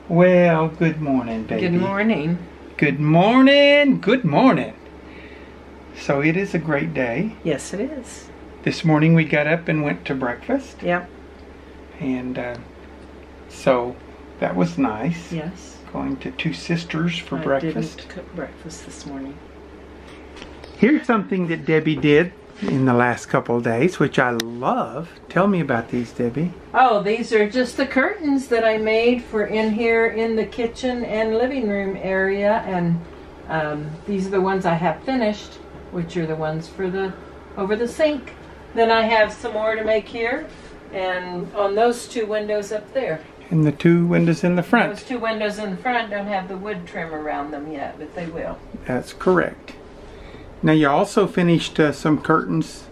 Well, good morning, baby. Good morning. Good morning. Good morning. So it is a great day. Yes, it is. This morning we got up and went to breakfast. Yep. And so that was nice. Yes. Going to Two Sisters for breakfast. I didn't cook breakfast this morning. Here's something that Debbie did in the last couple of days, which I love. Tell me about these, Debbie. Oh, these are just the curtains that I made for in here in the kitchen and living room area, and these are the ones I have finished, which are the ones for the over the sink. Then I have some more to make here, and on those two windows up there. And the two windows in the front. Those two windows in the front don't have the wood trim around them yet, but they will. That's correct. Now you also finished some curtains.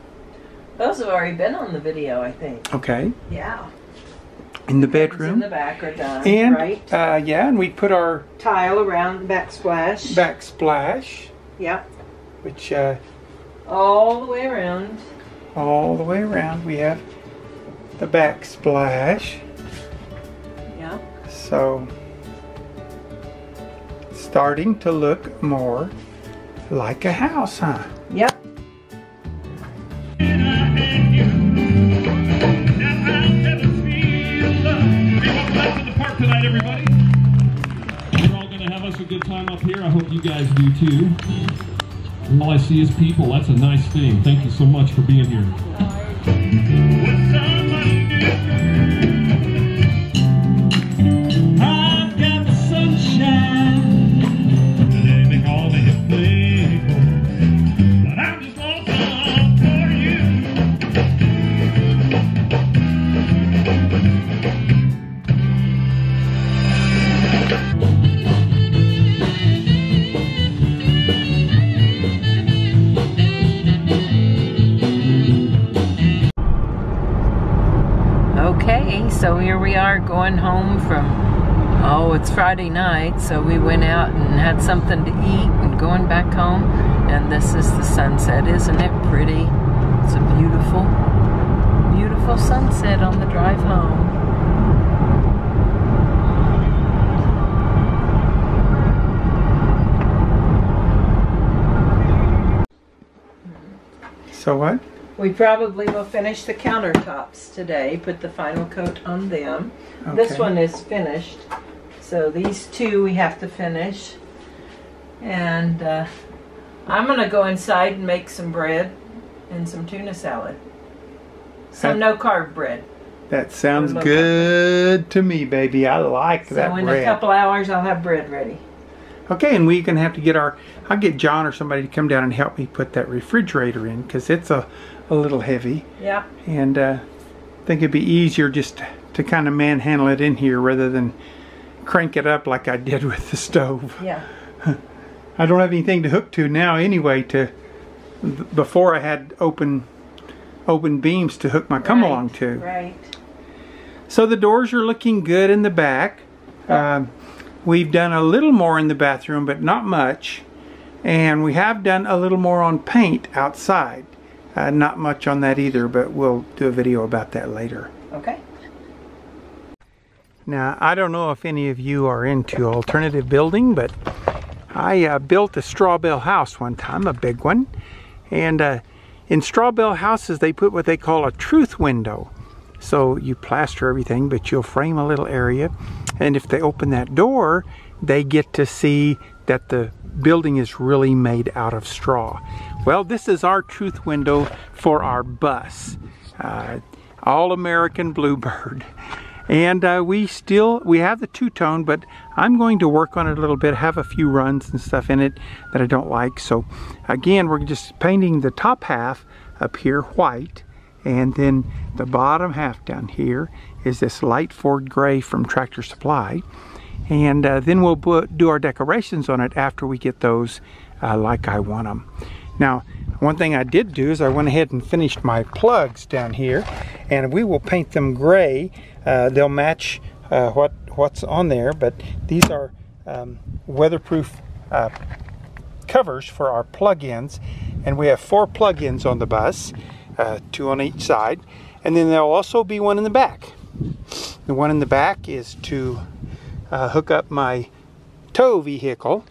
Those have already been on the video, I think. Okay. Yeah. In the bedroom. In the back are done. And right. Yeah, and we put our tile around the backsplash. Backsplash. Yep. Which all the way around. All the way around we have the backsplash. Yeah. So starting to look more like a house, huh? Yep. Tonight, everybody. We're all going to have us a good time up here. I hope you guys do too. All I see is people. That's a nice thing. Thank you so much for being here. I've got the sunshine. Today they call me a playboy, but I'm just lonesome for you. Okay, so here we are going home from, oh, it's Friday night, so we went out and had something to eat and going back home, and this is the sunset. Isn't it pretty? It's a beautiful, beautiful sunset on the drive home. So what? We probably will finish the countertops today, put the final coat on them. Okay. This one is finished, so these two we have to finish. And I'm going to go inside and make some bread and some tuna salad. Some no-carb bread. That sounds good to me, baby. I like that bread. So in a couple hours I'll have bread ready. Okay, and we're going to have to get I'll get John or somebody to come down and help me put that refrigerator in, because it's a little heavy. Yeah. And I think it'd be easier just to kind of manhandle it in here rather than crank it up like I did with the stove. Yeah. I don't have anything to hook to now anyway. Before I had open beams to hook my come along to. Right. So the doors are looking good in the back. We've done a little more in the bathroom, but not much. And we have done a little more on paint outside. Not much on that either, but we'll do a video about that later. Okay. Now, I don't know if any of you are into alternative building, but I built a straw bale house one time, a big one. And in straw bale houses, they put what they call a truth window. So you plaster everything, but you'll frame a little area. And if they open that door, they get to see that the building is really made out of straw. Well, this is our truth window for our bus. All American Bluebird. And we have the two-tone, but I'm going to work on it a little bit, have a few runs and stuff in it that I don't like. So again, we're just painting the top half up here white, and then the bottom half down here is this light Ford gray from Tractor Supply. And then we'll do our decorations on it after we get those like I want them. Now, one thing I did do is I went ahead and finished my plugs down here, and we will paint them gray. They'll match what's on there, but these are weatherproof covers for our plug-ins, and we have 4 plug-ins on the bus, 2 on each side, and then there'll also be one in the back. The one in the back is to hook up my tow vehicle.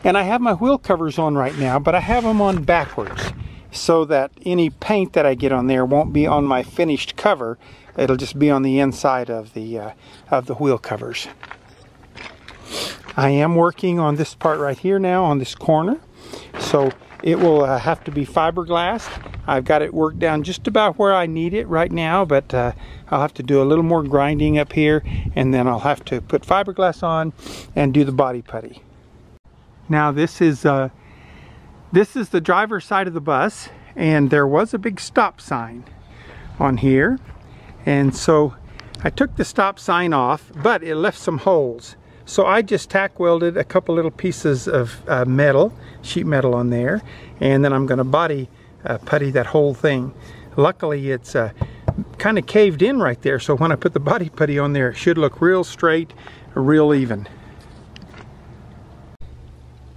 And I have my wheel covers on right now, but I have them on backwards so that any paint that I get on there won't be on my finished cover. It'll just be on the inside of the wheel covers. I am working on this part right here now on this corner, so it will have to be fiberglass. I've got it worked down just about where I need it right now, but I'll have to do a little more grinding up here, and then I'll have to put fiberglass on and do the body putty. Now this is the driver's side of the bus, and there was a big stop sign on here, and so I took the stop sign off, but it left some holes. So I just tack welded a couple little pieces of metal, sheet metal on there, and then I'm going to body putty that whole thing. Luckily it's kind of caved in right there, so when I put the body putty on there, it should look real straight, real even.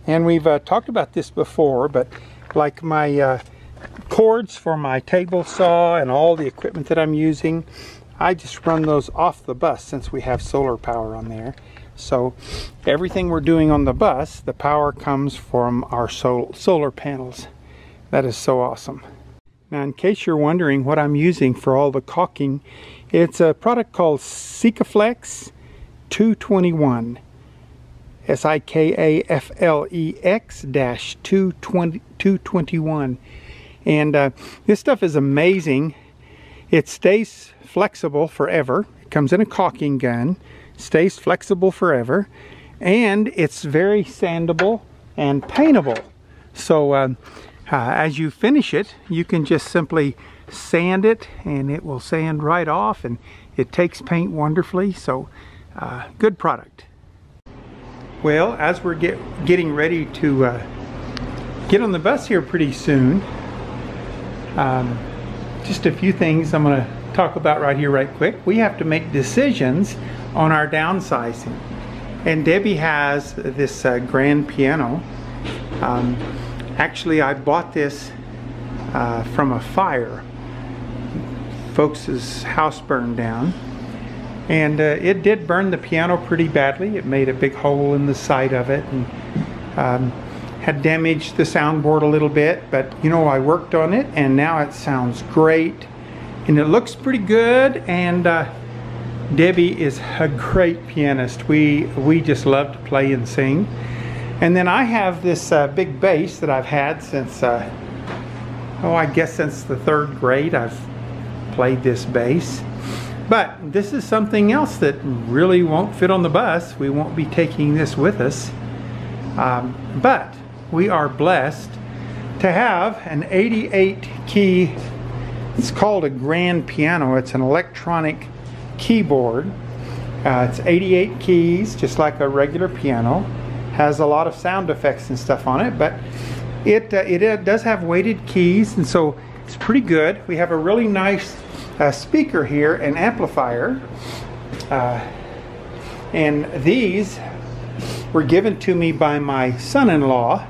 And we've talked about this before, but like my cords for my table saw and all the equipment that I'm using, I just run those off the bus since we have solar power on there. So everything we're doing on the bus, the power comes from our solar panels. That is so awesome. Now, in case you're wondering what I'm using for all the caulking, it's a product called Sikaflex 221. SIKAFLEX-221. And this stuff is amazing. It stays flexible forever. It comes in a caulking gun, stays flexible forever, and it's very sandable and paintable. So as you finish it, you can just simply sand it and it will sand right off, and it takes paint wonderfully. So good product. Well, as we're getting ready to get on the bus here pretty soon, just a few things I'm going to talk about right here right quick. We have to make decisions on our downsizing. And Debbie has this grand piano. Actually, I bought this from a fire. Folks' house burned down. And it did burn the piano pretty badly. It made a big hole in the side of it, and had damaged the soundboard a little bit. But you know, I worked on it, and now it sounds great, and it looks pretty good. And Debbie is a great pianist. We just love to play and sing. And then I have this big bass that I've had since I guess since the 3rd grade. I've played this bass. But this is something else that really won't fit on the bus. We won't be taking this with us. But we are blessed to have an 88 key, it's called a grand piano. It's an electronic keyboard. It's 88 keys, just like a regular piano. Has a lot of sound effects and stuff on it, but it does have weighted keys, and so it's pretty good. We have a really nice speaker here, an amplifier, and these were given to me by my son-in-law,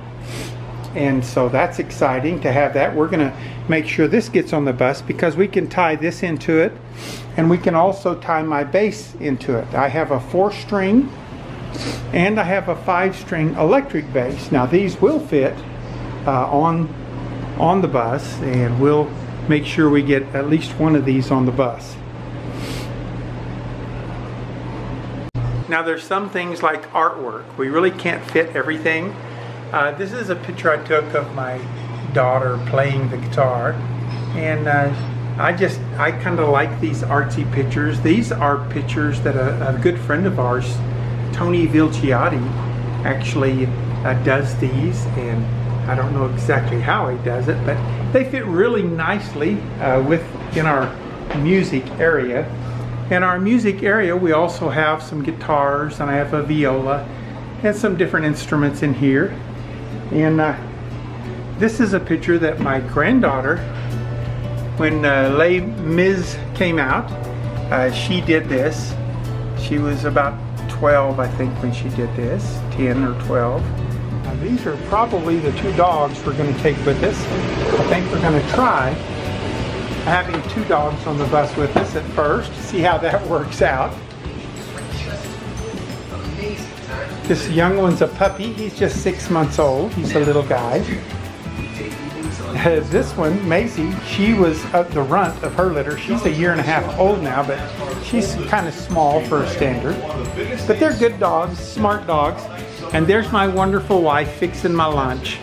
and so that's exciting to have that. We're going to make sure this gets on the bus because we can tie this into it, and we can also tie my bass into it. I have a 4-string and I have a 5-string electric bass. Now these will fit on the bus, and we'll make sure we get at least one of these on the bus. Now there's some things like artwork. We really can't fit everything. This is a picture I took of my daughter playing the guitar, and I kind of like these artsy pictures. These are pictures that a good friend of ours, Tony Vilciotti, actually does these, and I don't know exactly how he does it, but they fit really nicely in our music area. In our music area, we also have some guitars, and I have a viola and some different instruments in here. And this is a picture that my granddaughter, when Les Mis came out, she did this. She was about 12, I think, when she did this, 10 or 12. Now, these are probably the 2 dogs we're going to take with us. I think we're going to try having 2 dogs on the bus with us at first, see how that works out. This young one's a puppy. He's just 6 months old. He's a little guy. This one, Macy, she was at the runt of her litter. She's a 1.5 years old now, but she's kind of small for a standard. But they're good dogs, smart dogs. And there's my wonderful wife fixing my lunch.